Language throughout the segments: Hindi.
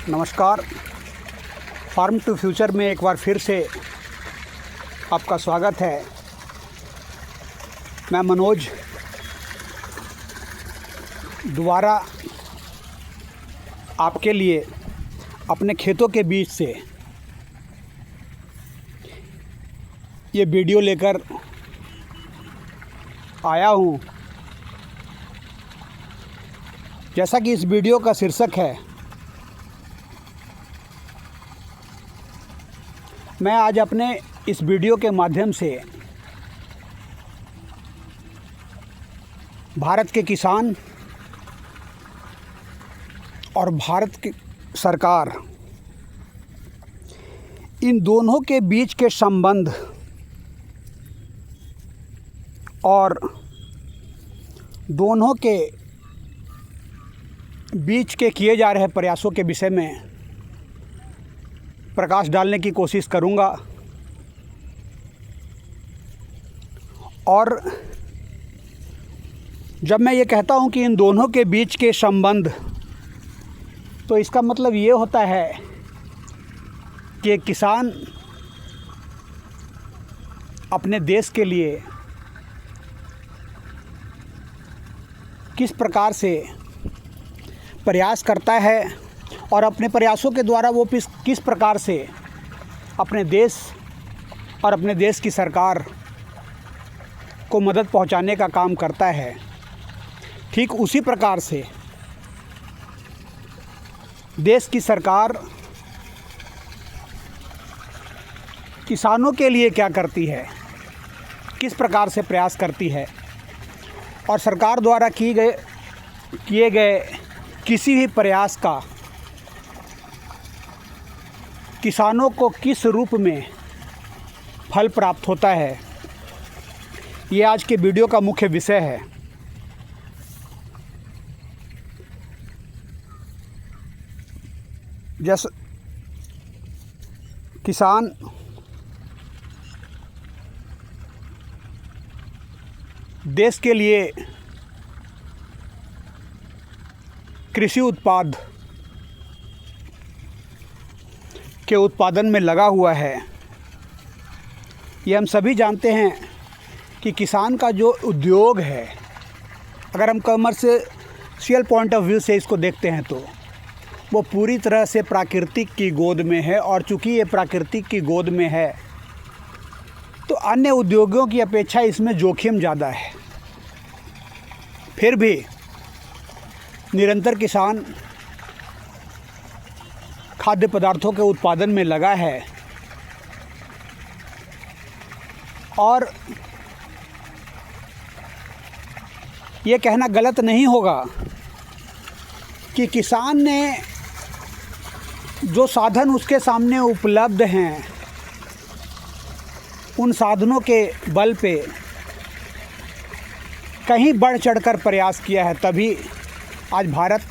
नमस्कार। फार्म टू फ्यूचर में एक बार फिर से आपका स्वागत है। मैं मनोज दोबारा आपके लिए अपने खेतों के बीच से ये वीडियो लेकर आया हूँ। जैसा कि इस वीडियो का शीर्षक है, मैं आज अपने इस वीडियो के माध्यम से भारत के किसान और भारत की सरकार, इन दोनों के बीच के संबंध और दोनों के बीच के किए जा रहे प्रयासों के विषय में प्रकाश डालने की कोशिश करूंगा। और जब मैं ये कहता हूं कि इन दोनों के बीच के संबंध, तो इसका मतलब ये होता है कि किसान अपने देश के लिए किस प्रकार से प्रयास करता है और अपने प्रयासों के द्वारा वो किस प्रकार से अपने देश और अपने देश की सरकार को मदद पहुंचाने का काम करता है। ठीक उसी प्रकार से देश की सरकार किसानों के लिए क्या करती है, किस प्रकार से प्रयास करती है, और सरकार द्वारा किए गए किसी भी प्रयास का किसानों को किस रूप में फल प्राप्त होता है, ये आज के वीडियो का मुख्य विषय है। जैसे किसान देश के लिए कृषि उत्पाद के उत्पादन में लगा हुआ है। ये हम सभी जानते हैं कि किसान का जो उद्योग है, अगर हम कमर्शियल पॉइंट ऑफ व्यू से इसको देखते हैं तो वो पूरी तरह से प्राकृतिक की गोद में है। और चूंकि ये प्राकृतिक की गोद में है तो अन्य उद्योगों की अपेक्षा इसमें जोखिम ज़्यादा है। फिर भी निरंतर किसान खाद्य पदार्थों के उत्पादन में लगा है। और ये कहना गलत नहीं होगा कि किसान ने जो साधन उसके सामने उपलब्ध हैं, उन साधनों के बल पे कहीं बढ़ चढ़कर प्रयास किया है। तभी आज भारत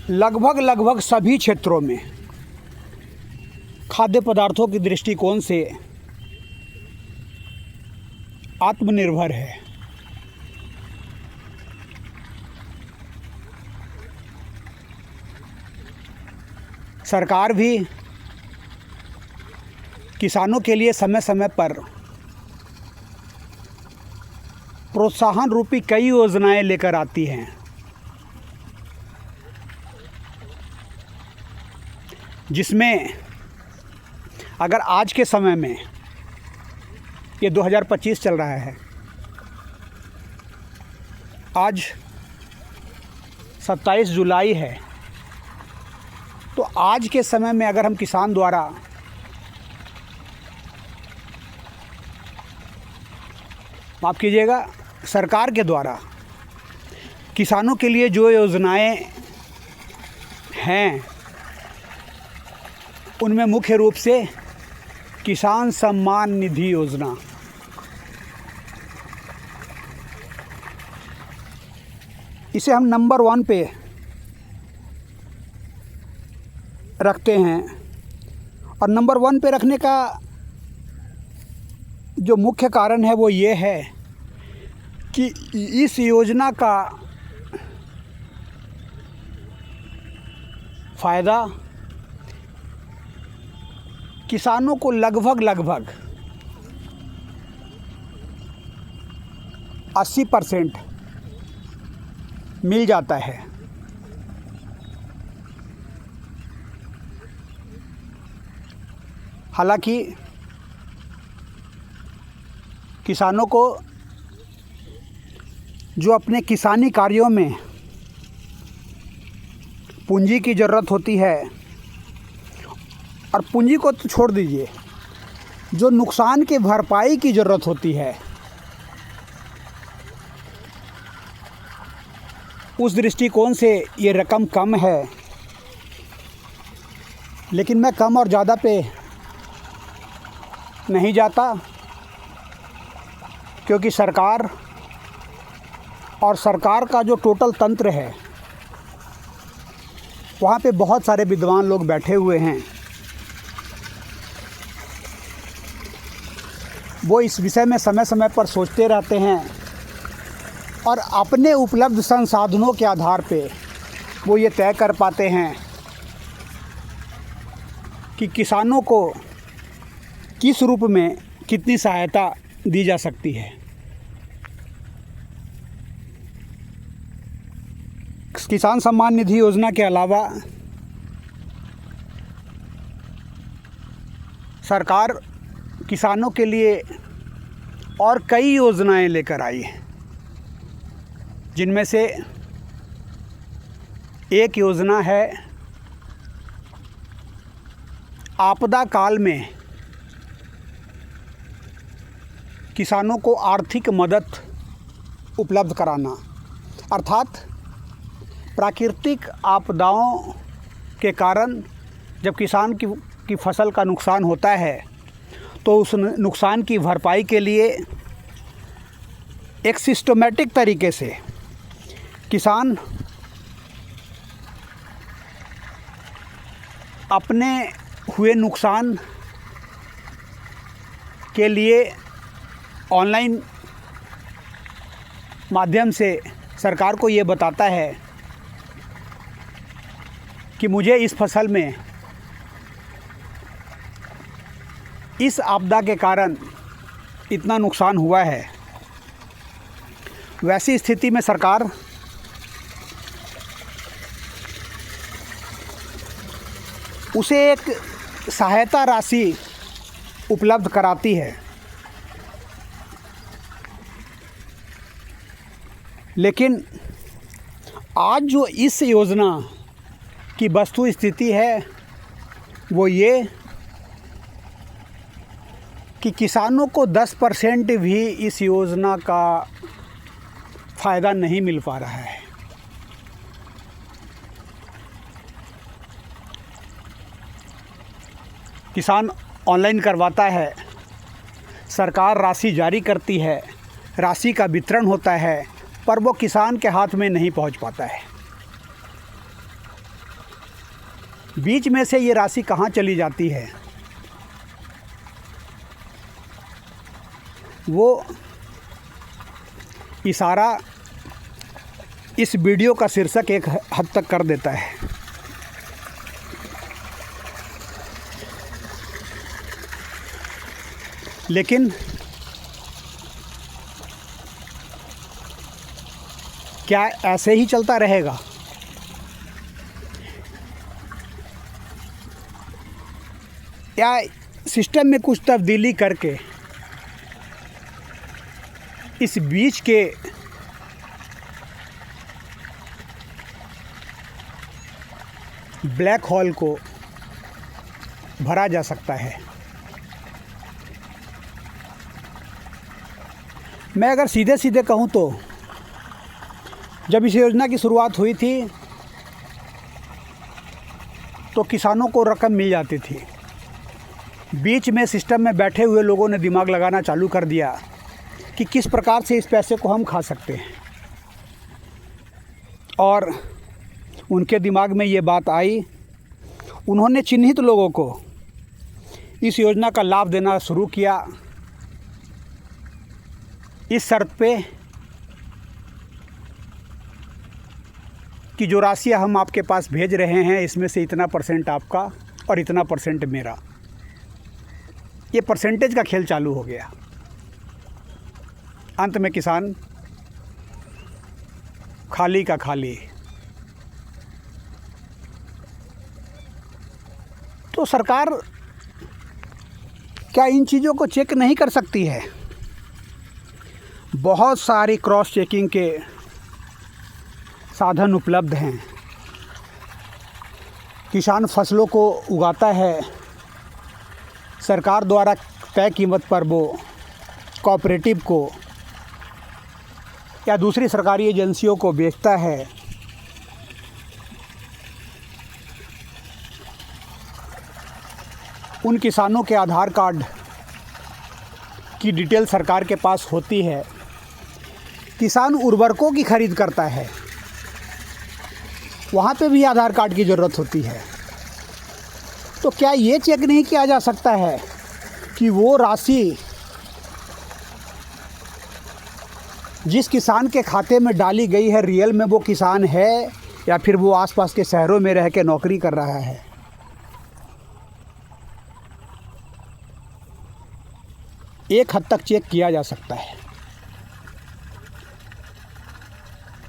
लगभग सभी क्षेत्रों में खाद्य पदार्थों की दृष्टिकोण से आत्मनिर्भर है। सरकार भी किसानों के लिए समय समय पर प्रोत्साहन रूपी कई योजनाएं लेकर आती हैं, जिसमें अगर आज के समय में, ये 2025 चल रहा है, आज 27 जुलाई है, तो आज के समय में अगर हम किसान द्वारा माफ़ कीजिएगा, सरकार के द्वारा किसानों के लिए जो योजनाएं हैं, उनमें मुख्य रूप से किसान सम्मान निधि योजना, इसे हम नंबर 1 पे रखते हैं। और नंबर 1 पे रखने का जो मुख्य कारण है वो ये है कि इस योजना का फ़ायदा किसानों को लगभग 80% मिल जाता है। हालांकि किसानों को जो अपने किसानी कार्यों में पूंजी की ज़रूरत होती है, और पूंजी को तो छोड़ दीजिए, जो नुकसान की भरपाई की ज़रूरत होती है, उस दृष्टिकोण से ये रकम कम है। लेकिन मैं कम और ज़्यादा पे नहीं जाता, क्योंकि सरकार और सरकार का जो टोटल तंत्र है, वहाँ पे बहुत सारे विद्वान लोग बैठे हुए हैं। वो इस विषय में समय समय पर सोचते रहते हैं और अपने उपलब्ध संसाधनों के आधार पे वो ये तय कर पाते हैं कि किसानों को किस रूप में कितनी सहायता दी जा सकती है। किसान सम्मान निधि योजना के अलावा सरकार किसानों के लिए और कई योजनाएं लेकर आई है, जिनमें से एक योजना है आपदा काल में किसानों को आर्थिक मदद उपलब्ध कराना। अर्थात प्राकृतिक आपदाओं के कारण जब किसान की फसल का नुकसान होता है, तो उस नुकसान की भरपाई के लिए एक सिस्टमेटिक तरीके से किसान अपने हुए नुकसान के लिए ऑनलाइन माध्यम से सरकार को ये बताता है कि मुझे इस फसल में इस आपदा के कारण इतना नुकसान हुआ है। वैसी स्थिति में सरकार उसे एक सहायता राशि उपलब्ध कराती है। लेकिन आज जो इस योजना की वस्तु स्थिति है वो ये कि किसानों को 10% भी इस योजना का फ़ायदा नहीं मिल पा रहा है। किसान ऑनलाइन करवाता है, सरकार राशि जारी करती है, राशि का वितरण होता है, पर वो किसान के हाथ में नहीं पहुंच पाता है। बीच में से ये राशि कहाँ चली जाती है, वो इशारा इस वीडियो का शीर्षक एक हद तक कर देता है। लेकिन क्या ऐसे ही चलता रहेगा? या सिस्टम में कुछ तब्दीली करके इस बीच के ब्लैक होल को भरा जा सकता है? मैं अगर सीधे सीधे कहूँ तो जब इस योजना की शुरुआत हुई थी तो किसानों को रकम मिल जाती थी। बीच में सिस्टम में बैठे हुए लोगों ने दिमाग लगाना चालू कर दिया कि किस प्रकार से इस पैसे को हम खा सकते हैं, और उनके दिमाग में ये बात आई। उन्होंने चिन्हित लोगों को इस योजना का लाभ देना शुरू किया, इस शर्त पे कि कि जो राशियाँ हम आपके पास भेज रहे हैं इसमें से इतना % आपका और इतना % मेरा, ये परसेंटेज का खेल चालू हो गया। अंत में किसान खाली का खाली। तो सरकार क्या इन चीज़ों को चेक नहीं कर सकती है? बहुत सारी क्रॉस चेकिंग के साधन उपलब्ध हैं। किसान फसलों को उगाता है, सरकार द्वारा तय कीमत पर वो कोऑपरेटिव को या दूसरी सरकारी एजेंसियों को बेचता है। उन किसानों के आधार कार्ड की डिटेल सरकार के पास होती है। किसान उर्वरकों की खरीद करता है, वहाँ पे भी आधार कार्ड की ज़रूरत होती है। तो क्या ये चेक नहीं किया जा सकता है कि वो राशि जिस किसान के खाते में डाली गई है रियल में वो किसान है या फिर वो आसपास के शहरों में रह के नौकरी कर रहा है? एक हद तक चेक किया जा सकता है।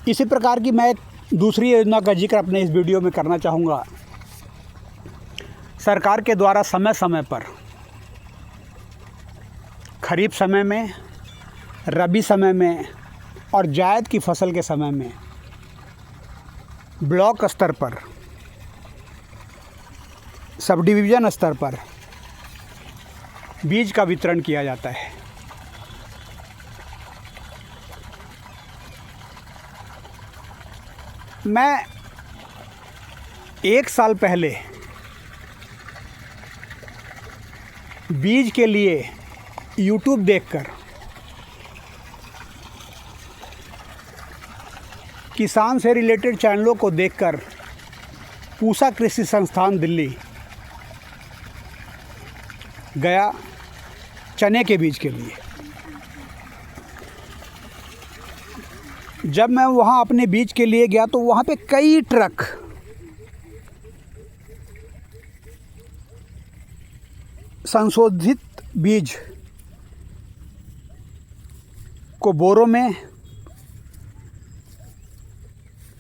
इसी प्रकार की मैं एक दूसरी योजना का जिक्र अपने इस वीडियो में करना चाहूँगा। सरकार के द्वारा समय समय पर खरीफ समय में, रबी समय में और जायद की फसल के समय में ब्लॉक स्तर पर, सब डिवीज़न स्तर पर बीज का वितरण किया जाता है। मैं 1 साल पहले बीज के लिए YouTube देखकर किसान से रिलेटेड चैनलों को देखकर पूसा कृषि संस्थान दिल्ली गया चने के बीज के लिए। जब मैं वहाँ अपने बीज के लिए गया तो वहाँ पे कई ट्रक संशोधित बीज को बोरों में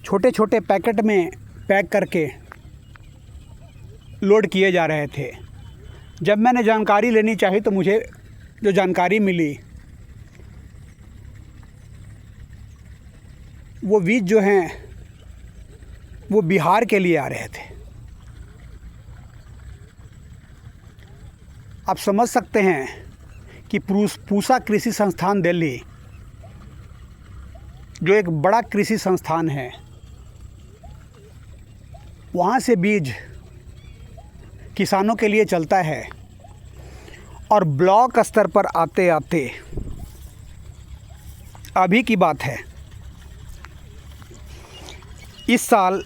छोटे छोटे पैकेट में पैक करके लोड किए जा रहे थे। जब मैंने जानकारी लेनी चाहिए तो मुझे जो जानकारी मिली वो बीज जो हैं वो बिहार के लिए आ रहे थे। आप समझ सकते हैं कि पूसा कृषि संस्थान दिल्ली जो एक बड़ा कृषि संस्थान है, वहाँ से बीज किसानों के लिए चलता है और ब्लॉक स्तर पर आते आते अभी की बात है, इस साल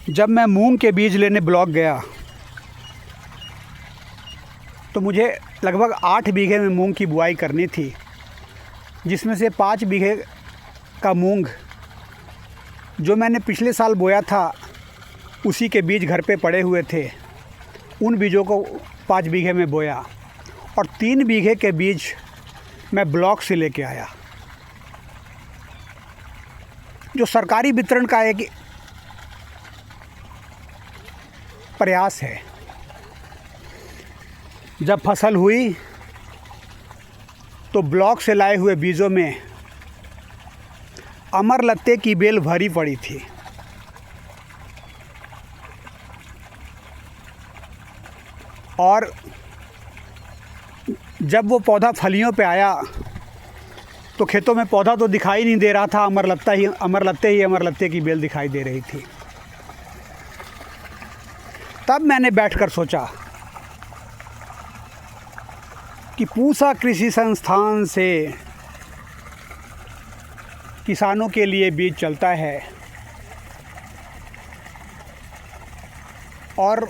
जब मैं मूंग के बीज लेने ब्लॉक गया तो मुझे लगभग 8 बीघे में मूंग की बुआई करनी थी, जिसमें से 5 बीघे का मूंग जो मैंने पिछले साल बोया था उसी के बीज घर पे पड़े हुए थे। उन बीजों को 5 बीघे में बोया और 3 बीघे के बीज मैं ब्लॉक से लेके आया। जो सरकारी वितरण का एक प्रयास है। जब फसल हुई तो ब्लॉक से लाए हुए बीजों में अमर लत्ते की बेल भरी पड़ी थी। और जब वो पौधा फलियों पे आया तो खेतों में पौधा तो दिखाई नहीं दे रहा था, अमर लत्ते की बेल दिखाई दे रही थी। तब मैंने बैठकर सोचा कि पूसा कृषि संस्थान से किसानों के लिए बीज चलता है और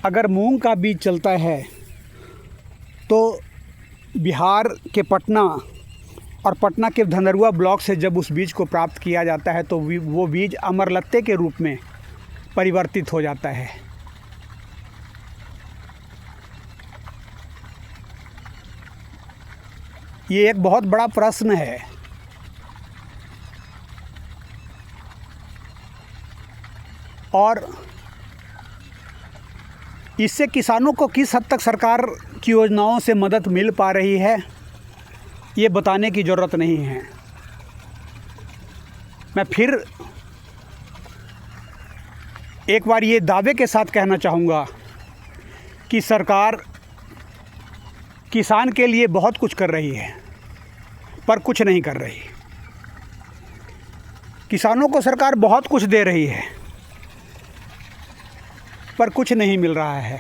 अगर मूंग का बीज चलता है तो बिहार के पटना और पटना के धनरुआ ब्लॉक से जब उस बीज को प्राप्त किया जाता है तो वो बीज अमरलत्ते के रूप में परिवर्तित हो जाता है। ये एक बहुत बड़ा प्रश्न है और इससे किसानों को किस हद तक सरकार की योजनाओं से मदद मिल पा रही है ये बताने की ज़रूरत नहीं है। मैं फिर एक बार ये दावे के साथ कहना चाहूँगा कि सरकार किसान के लिए बहुत कुछ कर रही है पर कुछ नहीं कर रही। किसानों को सरकार बहुत कुछ दे रही है पर कुछ नहीं मिल रहा है।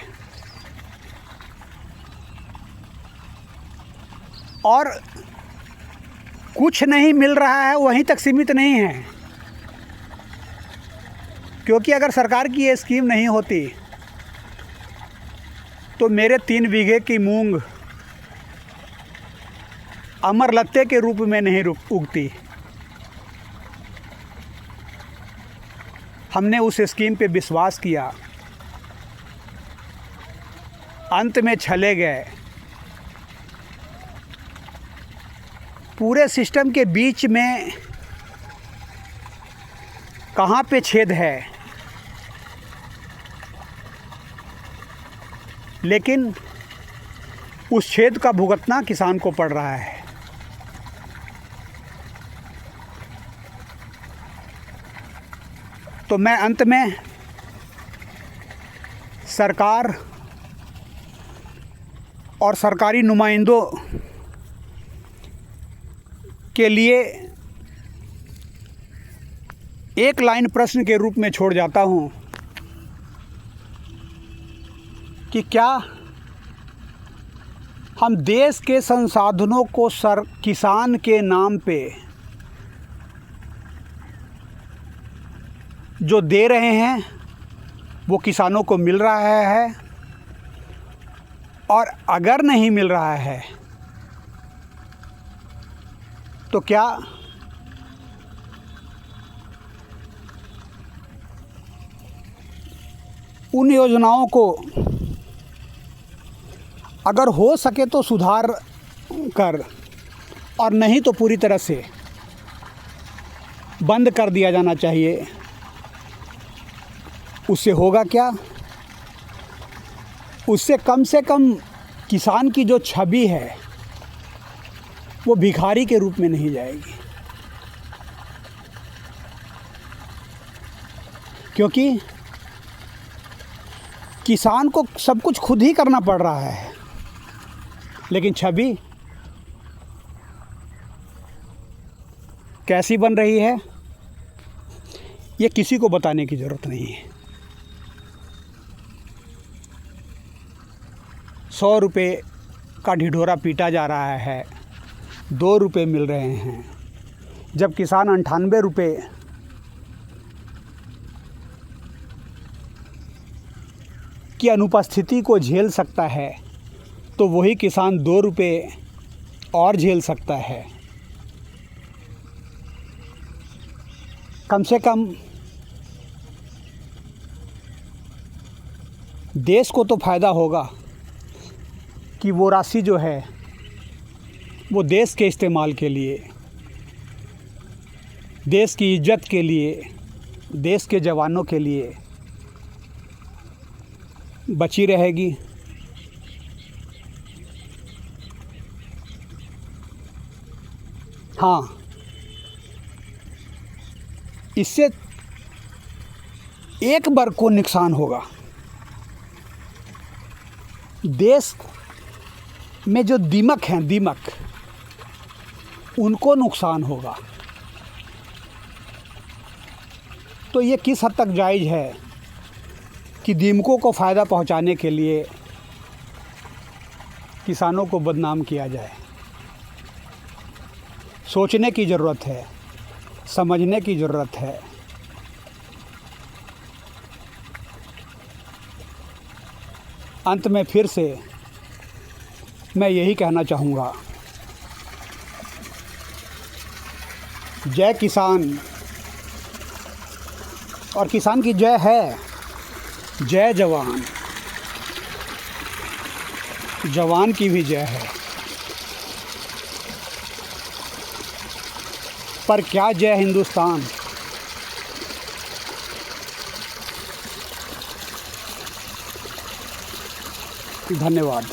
और कुछ नहीं मिल रहा है वहीं तक सीमित नहीं है, क्योंकि अगर सरकार की ये स्कीम नहीं होती तो मेरे 3 बीघे की मूंग अमरलत्ते के रूप में नहीं उगती। हमने उस स्कीम पे विश्वास किया, अंत में छले गए। पूरे सिस्टम के बीच में कहाँ पे छेद है, लेकिन उस छेद का भुगतना किसान को पड़ रहा है। तो मैं अंत में सरकार और सरकारी नुमाइंदों के लिए एक लाइन प्रश्न के रूप में छोड़ जाता हूं कि क्या हम देश के संसाधनों को किसान के नाम पे जो दे रहे हैं वो किसानों को मिल रहा है, और अगर नहीं मिल रहा है तो क्या उन योजनाओं को अगर हो सके तो सुधार कर, और नहीं तो पूरी तरह से बंद कर दिया जाना चाहिए। उससे होगा क्या? उससे कम किसान की जो छवि है वो भिखारी के रूप में नहीं जाएगी, क्योंकि किसान को सब कुछ खुद ही करना पड़ रहा है, लेकिन छवि कैसी बन रही है ये किसी को बताने की ज़रूरत नहीं है। 100 रुपये का ढिढोरा पीटा जा रहा है, 2 रुपये मिल रहे हैं, जब किसान 98 रुपये की अनुपस्थिति को झेल सकता है तो वही किसान 2 रुपये और झेल सकता है। कम से कम देश को तो फ़ायदा होगा कि वो राशि जो है वो देश के इस्तेमाल के लिए, देश की इज्जत के लिए, देश के जवानों के लिए बची रहेगी। हाँ, इससे एक वर्ग को नुकसान होगा। देश में जो दीमक हैं, दीमक, उनको नुकसान होगा। तो ये किस हद तक जायज़ है कि दीमकों को फ़ायदा पहुंचाने के लिए किसानों को बदनाम किया जाए? सोचने की ज़रूरत है, समझने की ज़रूरत है। अंत में फिर से मैं यही कहना चाहूँगा जय किसान। और किसान की जय है जय जवान, जवान की भी जय है। पर क्या जय हिंदुस्तान। धन्यवाद।